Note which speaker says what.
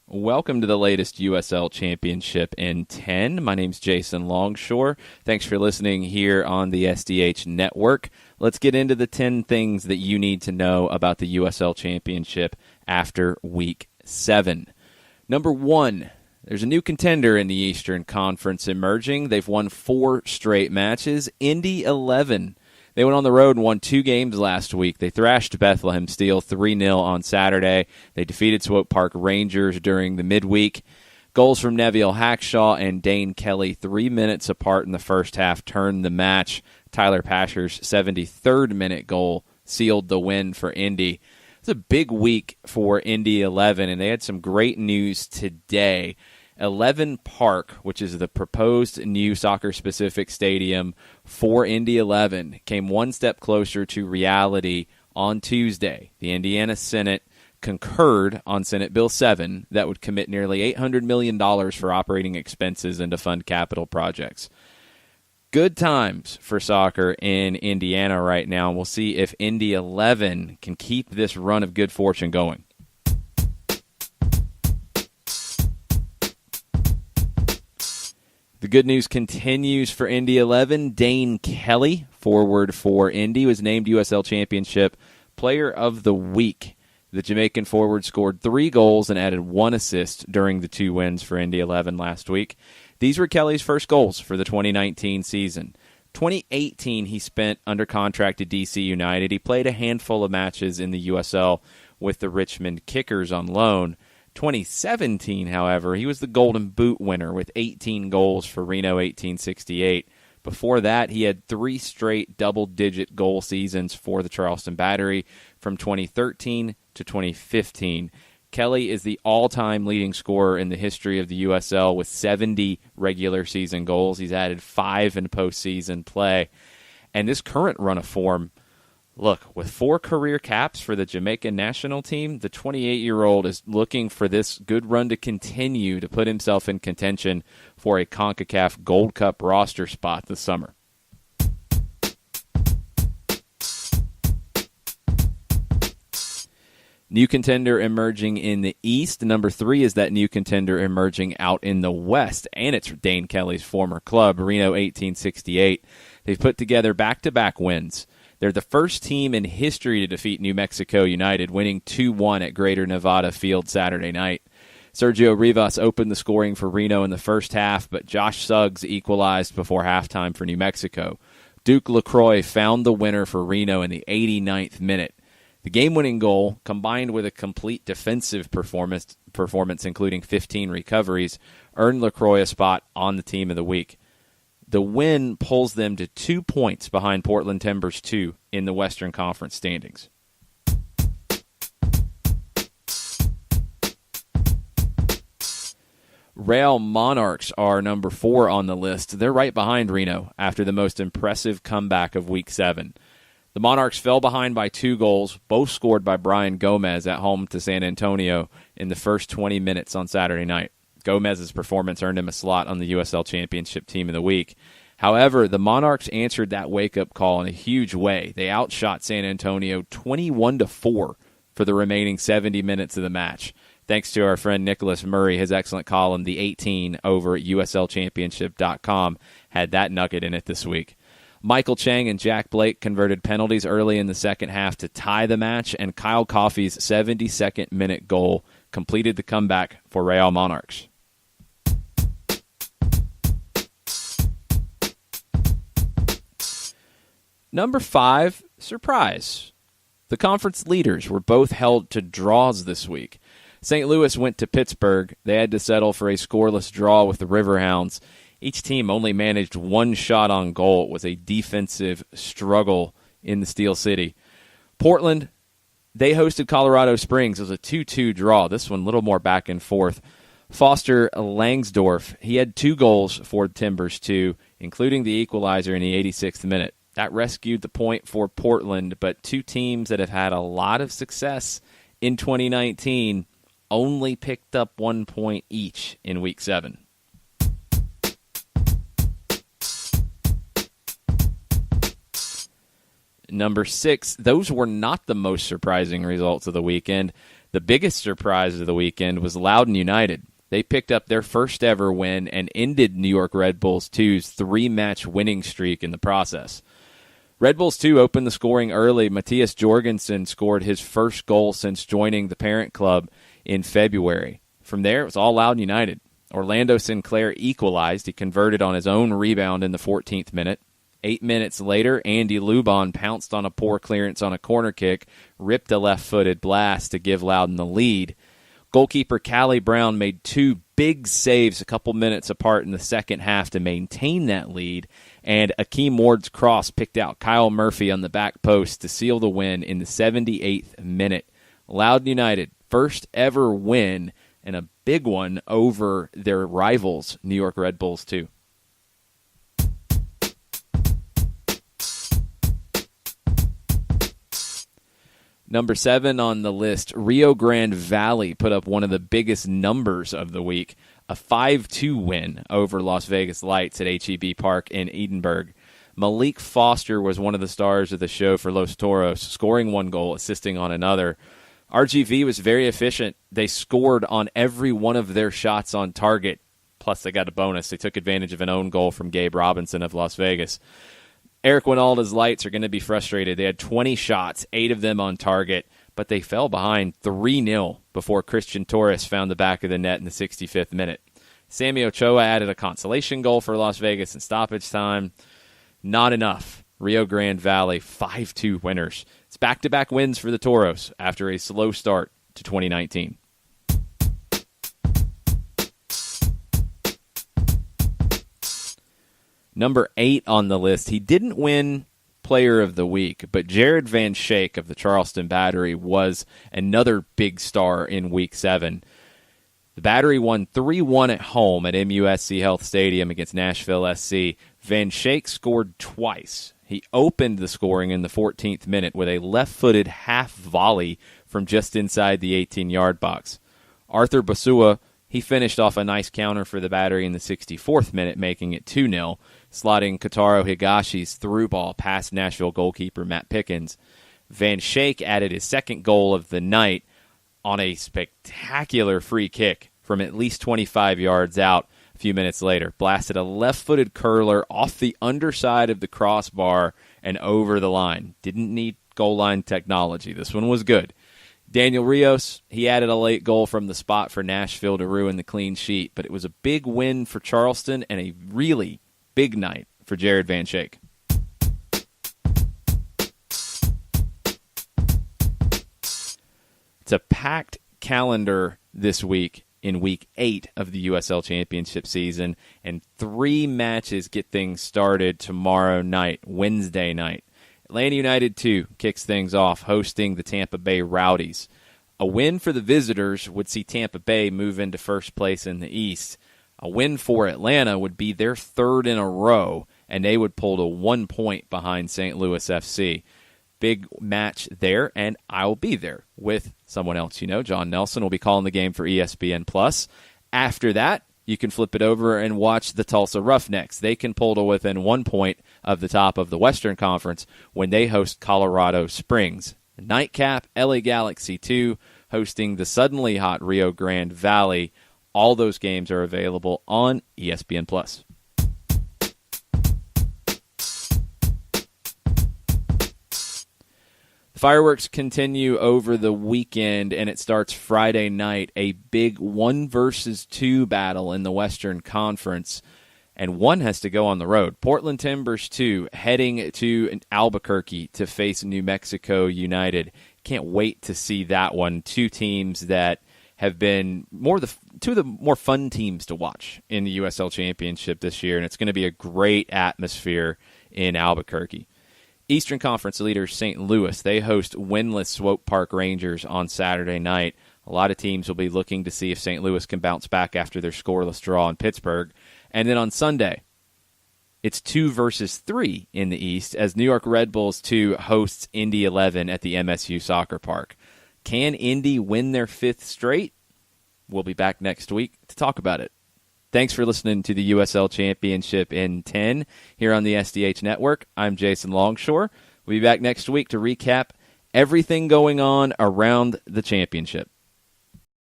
Speaker 1: Welcome to the latest USL Championship in 10. My name's Jason Longshore. Thanks for listening here on the SDH Network. Let's get into the 10 things that you need to know about the USL Championship after Week 7. Number 1, there's a new contender in the Eastern Conference emerging. They've won 4 straight matches. Indy 11. They went on the road and won 2 games last week. They thrashed Bethlehem Steel 3-0 on Saturday. They defeated Swope Park Rangers during the midweek. Goals from Neville Hackshaw and Dane Kelly 3 minutes apart in the first half turned the match. Tyler Pasher's 73rd minute goal sealed the win for Indy. It's a big week for Indy 11, and they had some great news today. 11 Park, which is the proposed new soccer-specific stadium for Indy 11, came one step closer to reality on Tuesday. The Indiana Senate concurred on Senate Bill 7 that would commit nearly $800 million for operating expenses and to fund capital projects. Good times for soccer in Indiana right now, and we'll see if Indy 11 can keep this run of good fortune going. The good news continues for Indy 11. Dane Kelly, forward for Indy, was named USL Championship Player of the Week. The Jamaican forward scored 3 goals and added 1 assist during the 2 wins for Indy 11 last week. These were Kelly's first goals for the 2019 season. 2018, he spent under contract to DC United. He played a handful of matches in the USL with the Richmond Kickers on loan. 2017, however, he was the Golden Boot winner with 18 goals for Reno 1868. Before that, he had 3 straight double-digit goal seasons for the Charleston Battery from 2013 to 2015. Kelly is the all-time leading scorer in the history of the USL with 70 regular season goals. He's added 5 in postseason play. And this current run of form, look, with 4 career caps for the Jamaican national team, the 28-year-old is looking for this good run to continue to put himself in contention for a CONCACAF Gold Cup roster spot this summer. New contender emerging in the East. Number 3 is that new contender emerging out in the West, and it's Dane Kelly's former club, Reno 1868. They've put together back-to-back wins. They're the first team in history to defeat New Mexico United, winning 2-1 at Greater Nevada Field Saturday night. Sergio Rivas opened the scoring for Reno in the first half, but Josh Suggs equalized before halftime for New Mexico. Duke LaCroix found the winner for Reno in the 89th minute. The game-winning goal, combined with a complete defensive performance including 15 recoveries, earned LaCroix a spot on the Team of the Week. The win pulls them to 2 points behind Portland Timbers 2 in the Western Conference standings. Real Monarchs are number 4 on the list. They're right behind Reno after the most impressive comeback of Week 7. The Monarchs fell behind by 2 goals, both scored by Brian Gomez at home to San Antonio in the first 20 minutes on Saturday night. Gomez's performance earned him a slot on the USL Championship Team of the Week. However, the Monarchs answered that wake-up call in a huge way. They outshot San Antonio 21-4 for the remaining 70 minutes of the match. Thanks to our friend Nicholas Murray, his excellent column, The 18, over at USLChampionship.com, had that nugget in it this week. Michael Chang and Jack Blake converted penalties early in the second half to tie the match, and Kyle Coffey's 72nd minute goal completed the comeback for Real Monarchs. Number 5, surprise. The conference leaders were both held to draws this week. St. Louis went to Pittsburgh. They had to settle for a scoreless draw with the Riverhounds. Each team only managed 1 shot on goal. It was a defensive struggle in the Steel City. Portland, they hosted Colorado Springs. It was a 2-2 draw. This one a little more back and forth. Foster Langsdorff, he had 2 goals for Timbers 2, including the equalizer in the 86th minute. That rescued the point for Portland, but 2 teams that have had a lot of success in 2019 only picked up 1 point each in Week 7. Number 6, those were not the most surprising results of the weekend. The biggest surprise of the weekend was Loudoun United. They picked up their first ever win and ended New York Red Bulls 2's 3-match winning streak in the process. Red Bulls 2 opened the scoring early. Matthias Jorgensen scored his first goal since joining the parent club in February. From there, it was all Loudoun United. Orlando Sinclair equalized. He converted on his own rebound in the 14th minute. 8 minutes later, Andy Lubon pounced on a poor clearance on a corner kick, ripped a left-footed blast to give Loudoun the lead. Goalkeeper Callie Brown made 2 big saves a couple minutes apart in the second half to maintain that lead, and Akeem Ward's cross picked out Kyle Murphy on the back post to seal the win in the 78th minute. Loudoun United, first ever win, and a big one over their rivals, New York Red Bulls 2. Number 7 on the list, Rio Grande Valley put up one of the biggest numbers of the week, a 5-2 win over Las Vegas Lights at HEB Park in Edinburgh. Malik Foster was one of the stars of the show for Los Toros, scoring 1 goal, assisting on another. RGV was very efficient. They scored on every one of their shots on target, plus they got a bonus. They took advantage of an own goal from Gabe Robinson of Las Vegas. Eric Winalda's Lights are going to be frustrated. They had 20 shots, 8 of them on target, but they fell behind 3-0 before Christian Torres found the back of the net in the 65th minute. Sammy Ochoa added a consolation goal for Las Vegas in stoppage time. Not enough. Rio Grande Valley, 5-2 winners. It's back-to-back wins for the Toros after a slow start to 2019. Number 8 on the list, he didn't win Player of the Week, but Jared Van Schaik of the Charleston Battery was another big star in Week 7. The Battery won 3-1 at home at MUSC Health Stadium against Nashville SC. Van Schaik scored twice. He opened the scoring in the 14th minute with a left-footed half volley from just inside the 18-yard box. Arthur Basua, he finished off a nice counter for the Battery in the 64th minute, making it 2-0. Slotting Kotaro Higashi's through ball past Nashville goalkeeper Matt Pickens. Van Schaik added his second goal of the night on a spectacular free kick from at least 25 yards out a few minutes later. Blasted a left-footed curler off the underside of the crossbar and over the line. Didn't need goal line technology. This one was good. Daniel Rios, he added a late goal from the spot for Nashville to ruin the clean sheet, but it was a big win for Charleston and a really big night for Jared Van Schaik. It's a packed calendar this week in Week 8 of the USL Championship season, and 3 matches get things started tomorrow night, Wednesday night. Atlanta United 2 kicks things off, hosting the Tampa Bay Rowdies. A win for the visitors would see Tampa Bay move into first place in the East. A win for Atlanta would be their 3rd in a row, and they would pull to 1 point behind St. Louis FC. Big match there, and I'll be there with someone else you know. John Nelson will be calling the game for ESPN+. After that, you can flip it over and watch the Tulsa Roughnecks. They can pull to within 1 point of the top of the Western Conference when they host Colorado Springs. Nightcap, LA Galaxy 2, hosting the suddenly hot Rio Grande Valley. All those games are available on ESPN+. The fireworks continue over the weekend, and it starts Friday night, a big 1-versus-2 battle in the Western Conference, and one has to go on the road. Portland Timbers 2 heading to Albuquerque to face New Mexico United. Can't wait to see that one. 2 teams that have been two of the more fun teams to watch in the USL Championship this year, and it's going to be a great atmosphere in Albuquerque. Eastern Conference leaders St. Louis, they host winless Swope Park Rangers on Saturday night. A lot of teams will be looking to see if St. Louis can bounce back after their scoreless draw in Pittsburgh. And then on Sunday, it's 2-versus-3 in the East as New York Red Bulls 2 hosts Indy 11 at the MSU Soccer Park. Can Indy win their 5th straight? We'll be back next week to talk about it. Thanks for listening to the USL Championship in 10 here on the SDH Network. I'm Jason Longshore. We'll be back next week to recap everything going on around the championship.